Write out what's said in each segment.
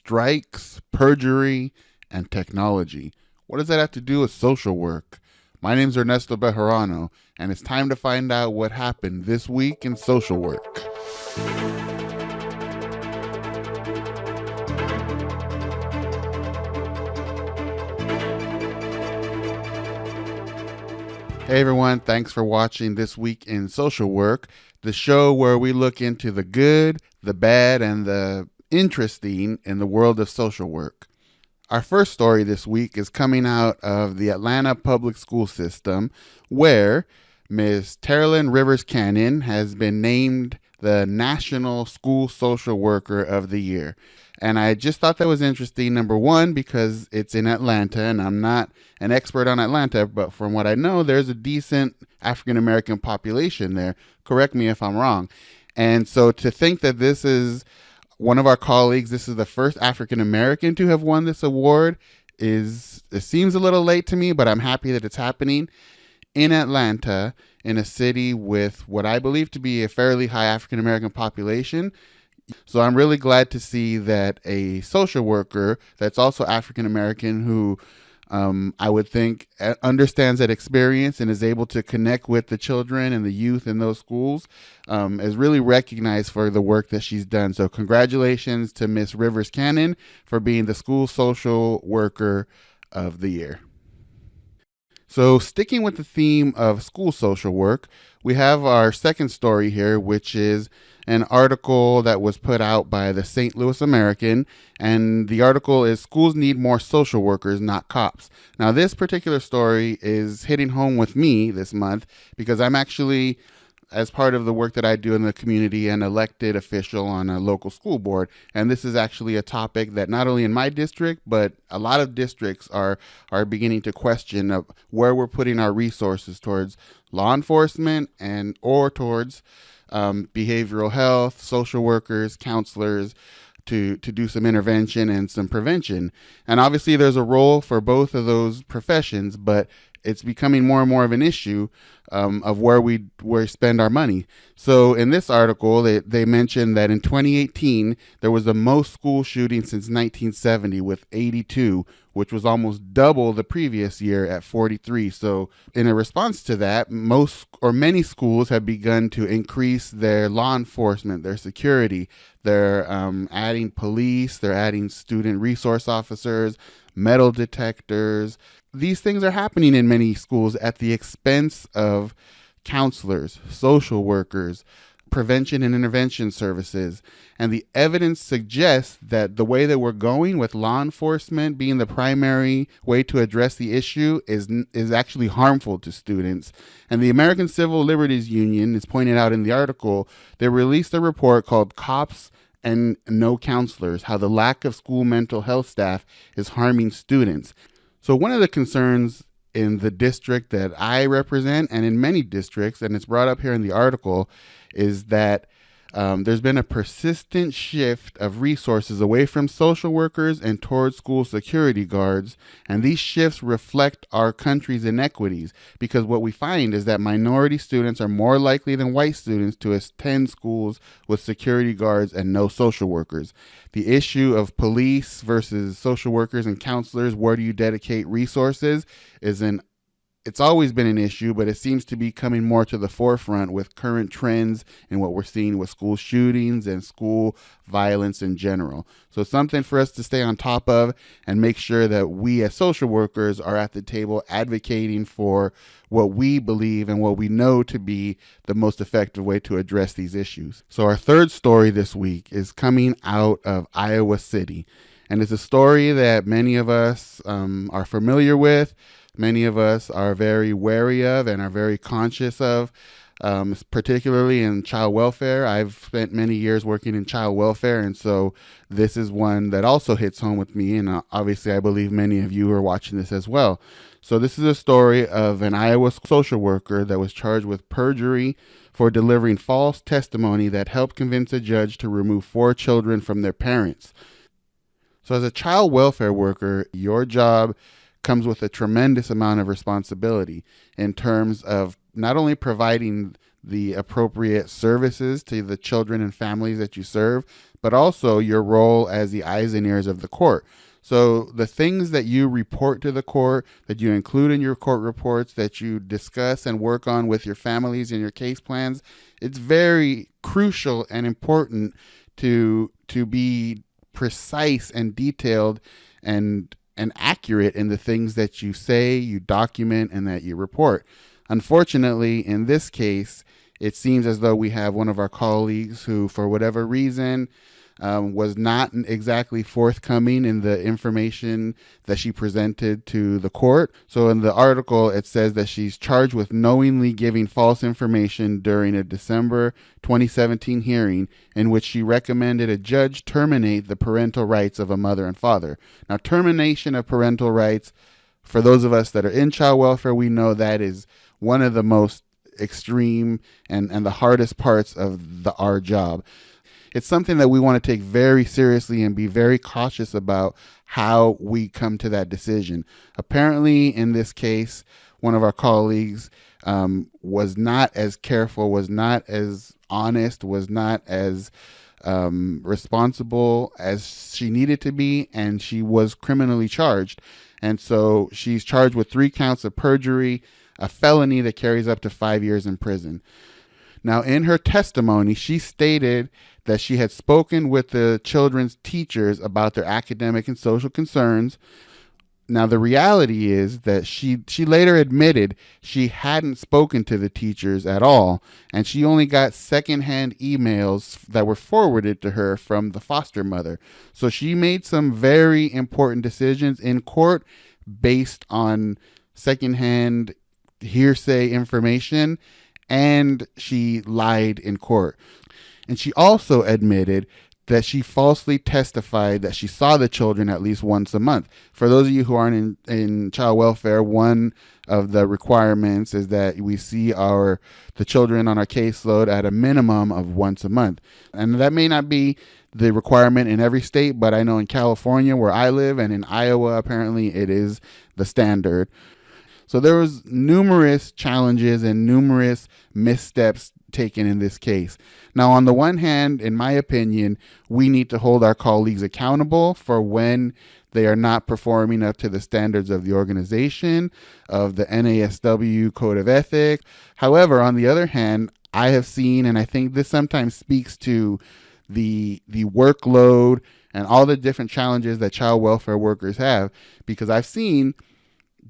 strikes, perjury, and technology. What does that have to do with social work? My name's Ernesto Bejarano, and it's time to find out what happened this week in social work. Hey everyone, thanks for watching This Week in Social Work, the show where we look into the good, the bad, and the interesting in the world of social work. Our first story this week is coming out of the Atlanta public school system, where Ms. Terilyn Rivers Cannon has been named the National School Social Worker of the Year. And I just thought that was interesting, number one, because it's in Atlanta, and I'm not an expert on Atlanta, but from what I know, there's a decent African-American population there. Correct me if I'm wrong. And so to think that this is one of our colleagues, this is the first African-American to have won this award, it seems a little late to me, but I'm happy that it's happening in Atlanta, in a city with what I believe to be a fairly high African-American population. So I'm really glad to see that a social worker that's also African-American who I would think understands that experience and is able to connect with the children and the youth in those schools is really recognized for the work that she's done. So congratulations to Miss Rivers Cannon for being the School Social Worker of the Year. So sticking with the theme of school social work, we have our second story here, which is an article that was put out by the St. Louis American, and the article is "Schools Need More Social Workers, Not Cops." Now, this particular story is hitting home with me this month because I'm actually, as part of the work that I do in the community, an elected official on a local school board. And this is actually a topic that not only in my district, but a lot of districts are beginning to question of where we're putting our resources towards law enforcement and or towards behavioral health, social workers, counselors, to do some intervention and some prevention. And obviously there's a role for both of those professions, but it's becoming more and more of an issue of where we spend our money. So in this article, they mentioned that in 2018, there was the most school shootings since 1970 with 82, which was almost double the previous year at 43. So in a response to that, many schools have begun to increase their law enforcement, their security. They're adding police, they're adding student resource officers, metal detectors. These things are happening in many schools at the expense of counselors, social workers, prevention and intervention services. And the evidence suggests that the way that we're going with law enforcement being the primary way to address the issue is actually harmful to students. And the American Civil Liberties Union is pointed out in the article. They released a report called "Cops and No Counselors: How the Lack of School Mental Health Staff is Harming Students." So one of the concerns in the district that I represent and in many districts, and it's brought up here in the article, is that there's been a persistent shift of resources away from social workers and towards school security guards. And these shifts reflect our country's inequities, because what we find is that minority students are more likely than white students to attend schools with security guards and no social workers. The issue of police versus social workers and counselors, where do you dedicate resources, it's always been an issue, but it seems to be coming more to the forefront with current trends and what we're seeing with school shootings and school violence in general. So something for us to stay on top of and make sure that we as social workers are at the table advocating for what we believe and what we know to be the most effective way to address these issues. So our third story this week is coming out of Iowa City. And it's a story that many of us are familiar with. Many of us are very wary of and are very conscious of, particularly in child welfare. I've spent many years working in child welfare, and so this is one that also hits home with me, and obviously I believe many of you are watching this as well. So this is a story of an Iowa social worker that was charged with perjury for delivering false testimony that helped convince a judge to remove 4 children from their parents. So as a child welfare worker, your job comes with a tremendous amount of responsibility in terms of not only providing the appropriate services to the children and families that you serve, but also your role as the eyes and ears of the court. So the things that you report to the court, that you include in your court reports, that you discuss and work on with your families and your case plans, it's very crucial and important to be precise and detailed and accurate in the things that you say, you document, and that you report. Unfortunately, in this case, it seems as though we have one of our colleagues who, for whatever reason, was not exactly forthcoming in the information that she presented to the court. So in the article, it says that she's charged with knowingly giving false information during a December 2017 hearing in which she recommended a judge terminate the parental rights of a mother and father. Now, termination of parental rights, for those of us that are in child welfare, we know that is one of the most extreme and the hardest parts of our job. It's something that we want to take very seriously and be very cautious about how we come to that decision. Apparently, in this case, one of our colleagues was not as careful, was not as honest, was not as responsible as she needed to be, and she was criminally charged. And so she's charged with 3 counts of perjury, a felony that carries up to 5 years in prison. Now, in her testimony, she stated that she had spoken with the children's teachers about their academic and social concerns. Now, the reality is that she later admitted she hadn't spoken to the teachers at all, and she only got secondhand emails that were forwarded to her from the foster mother. So she made some very important decisions in court based on secondhand hearsay information, and she lied in court. And she also admitted that she falsely testified that she saw the children at least once a month. For those of you who aren't in child welfare, one of the requirements is that we see the children on our caseload at a minimum of once a month. And that may not be the requirement in every state, but I know in California, where I live, and in Iowa, apparently it is the standard. So there was numerous challenges and numerous missteps taken in this case. Now, on the one hand, in my opinion, we need to hold our colleagues accountable for when they are not performing up to the standards of the organization, of the NASW Code of Ethics. However, on the other hand, I have seen, and I think this sometimes speaks to the workload and all the different challenges that child welfare workers have, because I've seen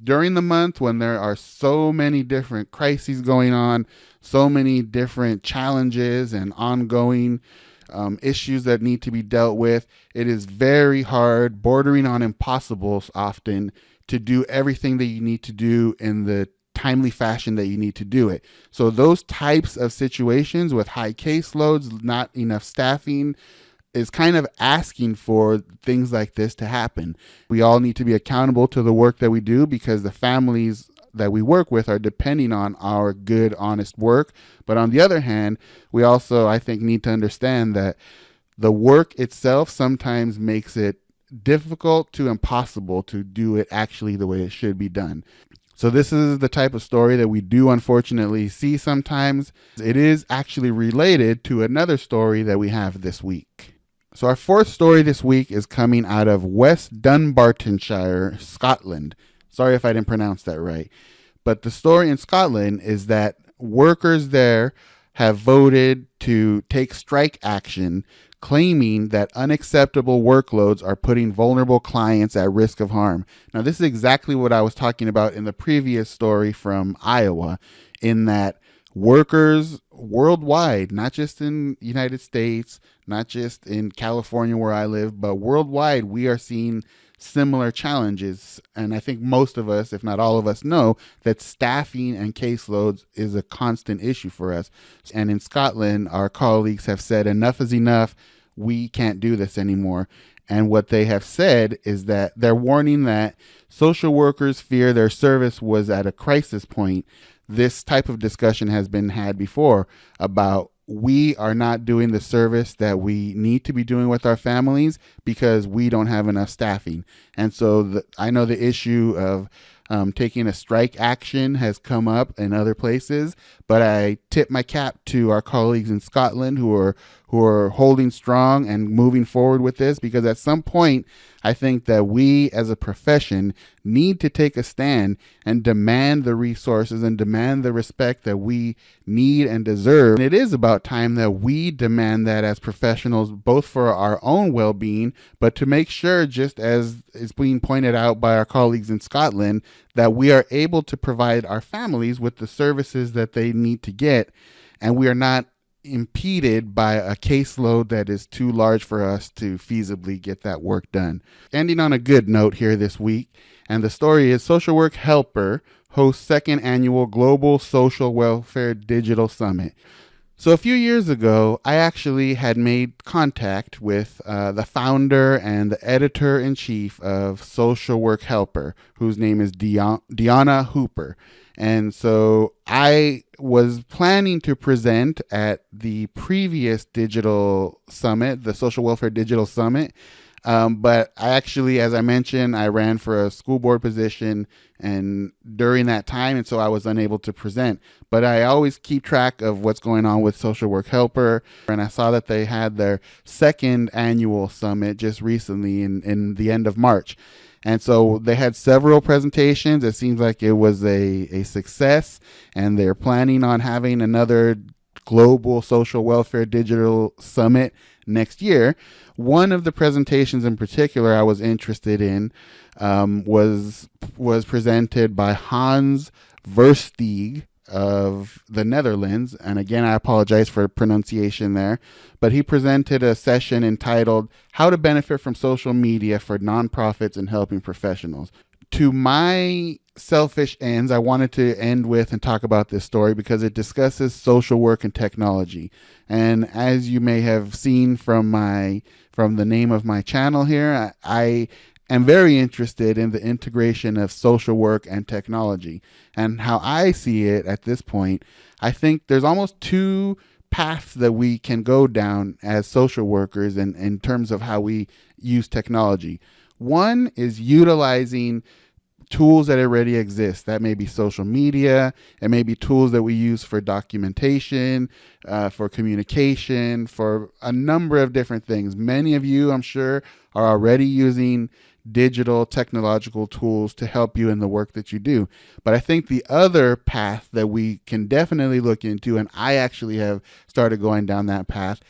during the month when there are so many different crises going on, so many different challenges and ongoing issues that need to be dealt with, it is very hard, bordering on impossible often, to do everything that you need to do in the timely fashion that you need to do it. So those types of situations with high caseloads, not enough staffing, is kind of asking for things like this to happen. We all need to be accountable to the work that we do, because the families that we work with are depending on our good, honest work. But on the other hand, we also, I think, need to understand that the work itself sometimes makes it difficult to impossible to do it actually the way it should be done. So this is the type of story that we do unfortunately see sometimes. It is actually related to another story that we have this week. So our 4th story this week is coming out of West Dunbartonshire, Scotland. Sorry if I didn't pronounce that right. But the story in Scotland is that workers there have voted to take strike action, claiming that unacceptable workloads are putting vulnerable clients at risk of harm. Now, this is exactly what I was talking about in the previous story from Iowa, in that workers worldwide, not just in the United States, not just in California where I live, but worldwide, we are seeing similar challenges. And I think most of us, if not all of us, know that staffing and caseloads is a constant issue for us. And in Scotland, our colleagues have said enough is enough. We can't do this anymore. And what they have said is that they're warning that social workers fear their service was at a crisis point. This type of discussion has been had before about we are not doing the service that we need to be doing with our families because we don't have enough staffing. And so I know the issue of Taking a strike action has come up in other places, but I tip my cap to our colleagues in Scotland who are holding strong and moving forward with this, because at some point I think that we as a profession need to take a stand and demand the resources and demand the respect that we need and deserve. And it is about time that we demand that as professionals, both for our own well-being, but to make sure, just as is being pointed out by our colleagues in Scotland, that we are able to provide our families with the services that they need to get, and we are not impeded by a caseload that is too large for us to feasibly get that work done. Ending on a good note here this week, and the story is Social Work Helper hosts second annual Global Social Welfare Digital Summit. So a few years ago, I actually had made contact with the founder and the editor-in-chief of Social Work Helper, whose name is Deanna Hooper. And so I was planning to present at the previous digital summit, the Social Welfare Digital Summit. But I actually, as I mentioned, I ran for a school board position and during that time, and so I was unable to present. But I always keep track of what's going on with Social Work Helper, and I saw that they had their second annual summit just recently in the end of March. And so they had several presentations. It seems like it was a success, and they're planning on having another Global Social Welfare Digital Summit next year. One of the presentations in particular I was interested in was presented by Hans Versteeg of the Netherlands. And again, I apologize for pronunciation there. But he presented a session entitled How to Benefit from Social Media for Nonprofits and Helping Professionals. To my selfish ends, I wanted to end with and talk about this story because it discusses social work and technology. And as you may have seen from the name of my channel here, I am very interested in the integration of social work and technology. And how I see it at this point, I think there's almost two paths that we can go down as social workers in terms of how we use technology. One is utilizing tools that already exist. That may be social media. It may be tools that we use for documentation, for communication, for a number of different things. Many of you, I'm sure, are already using digital technological tools to help you in the work that you do. But I think the other path that we can definitely look into, and I actually have started going down that path,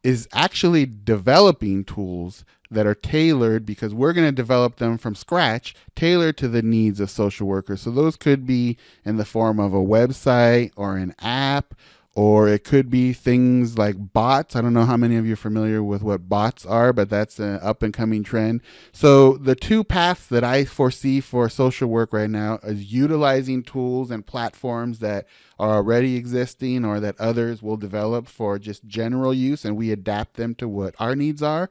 is actually developing tools that are tailored, because we're going to develop them from scratch, tailored to the needs of social workers. So those could be in the form of a website or an app, or it could be things like bots. I don't know how many of you are familiar with what bots are, but that's an up and coming trend. So the two paths that I foresee for social work right now is utilizing tools and platforms that are already existing or that others will develop for just general use, and we adapt them to what our needs are.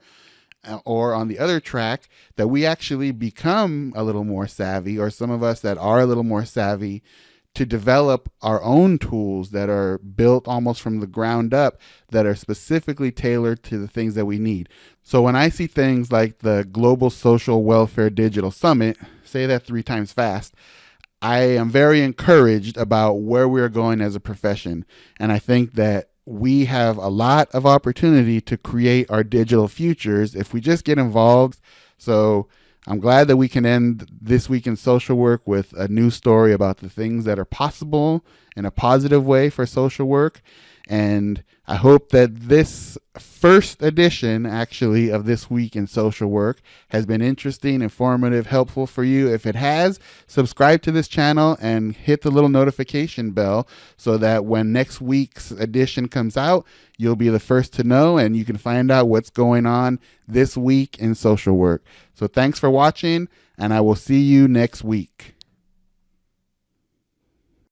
Or on the other track, that we actually become a little more savvy, or some of us that are a little more savvy, to develop our own tools that are built almost from the ground up, that are specifically tailored to the things that we need. So when I see things like the Global Social Welfare Digital Summit, say that 3 times fast, I am very encouraged about where we're going as a profession. And I think that we have a lot of opportunity to create our digital futures if we just get involved. So I'm glad that we can end this week in social work with a new story about the things that are possible in a positive way for social work. And I hope that this first edition, actually, of This Week in Social Work has been interesting, informative, helpful for you. If it has, subscribe to this channel and hit the little notification bell so that when next week's edition comes out, you'll be the first to know and you can find out what's going on this week in social work. So thanks for watching, and I will see you next week.